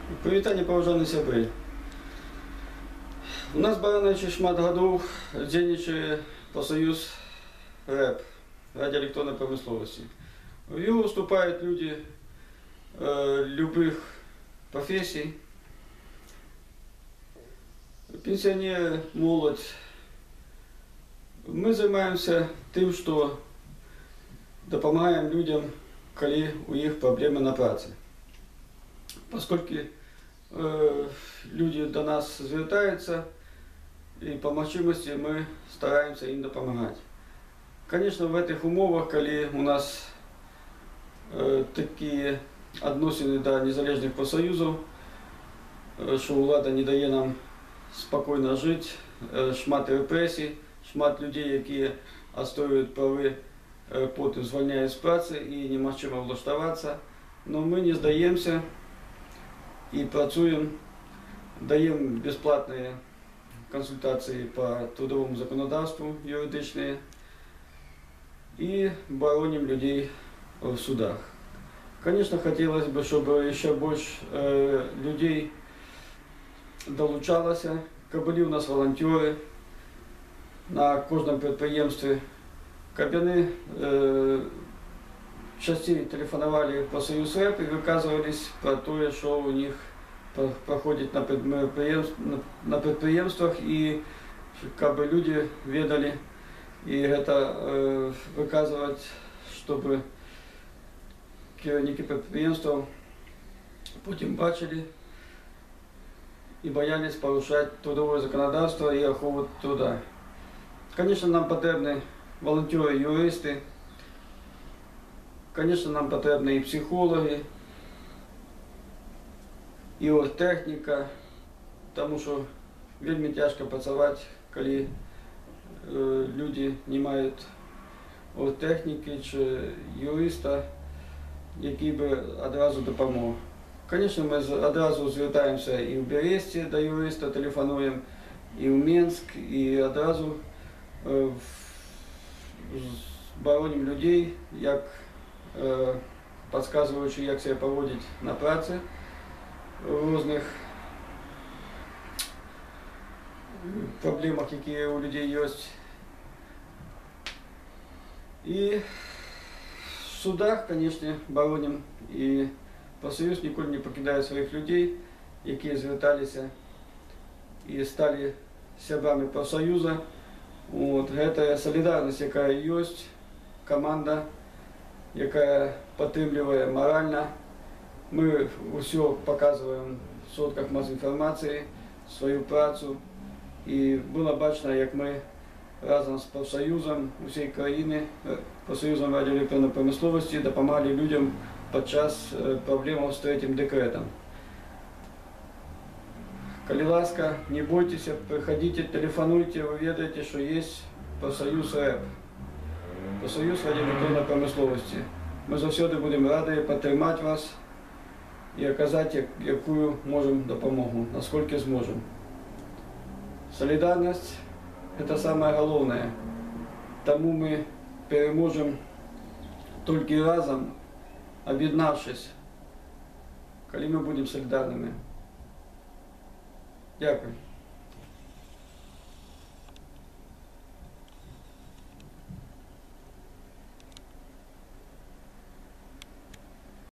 Привітання, поважані сябри. У нас бараничі шмат годов дзейнічае профсоюз РЭП, радиоэлектронной промысловости. В его выступают люди любых профессий, пенсионеры, молодь. Мы занимаемся тем, что допомагаем людям, коли у них проблемы на праце. Поскольку люди до нас звертаются, и по мочимости мы стараемся им допомагать. Конечно, в этих умовах, коли у нас такие отношения до незалежных профсоюзов, что влада не дає нам спокойно жить, шмат репресій, шмат людей, які отстоюють прави, потім звільняють з праці і нема чим влаштуватися. Но ми не здаємося і працюємо, даємо безплатні консультації по трудовому законодавству юридичные и бороним людей в судах. Конечно, хотелось бы, чтобы еще больше людей долучалось. Были у нас волонтеры на каждом предприятии. Кабины частей телефоновали по Союз РЭП и выказывались про то, что у них проходит на предприятиях, и как бы люди ведали, и это выказывать, чтобы керівники предприятий потім бачили и боялись порушать трудовое законодавство и охрану труда. Конечно, нам потребны волонтеры, юристы, конечно, нам потребны и психологи, і техніка, тому що вельми тяжко працювати, коли люди не мають техніки чи юриста, який би одразу допомог. Звісно, ми одразу звертаємося і в Бересті до юриста, телефонуємо, і в Мінськ, і одразу боронимо людей, як підказуючи, як себе поводити на праці в різних проблемах, які у людей є. І в судах, звісно, бороним, і профсоюз ніколи не покидає своїх людей, які зверталися і стали сябрами профсоюзу. Це солідарність, яка є, команда, яка підтримує морально. Мы все показываем в сродках масс информации, свою працю. І було бачно, як ми разом з профсоюзом усієї країни, профсоюзом радіоелектронної промисловості, допомагали людям під час проблем з третім декретом. Коли ласка, не бойтесь, приходите, телефонуйте, вы ведаете, что есть профсоюз РЭП, профсоюз радіоелектронної промисловості. Ми завжди будемо раді підтримати вас і оказати, яку можемо допомогу, наскільки зможемо. Солідарність – це самое головне. Тому ми переможемо тільки разом, об'єднавшись, коли ми будемо солідарними. Дякую.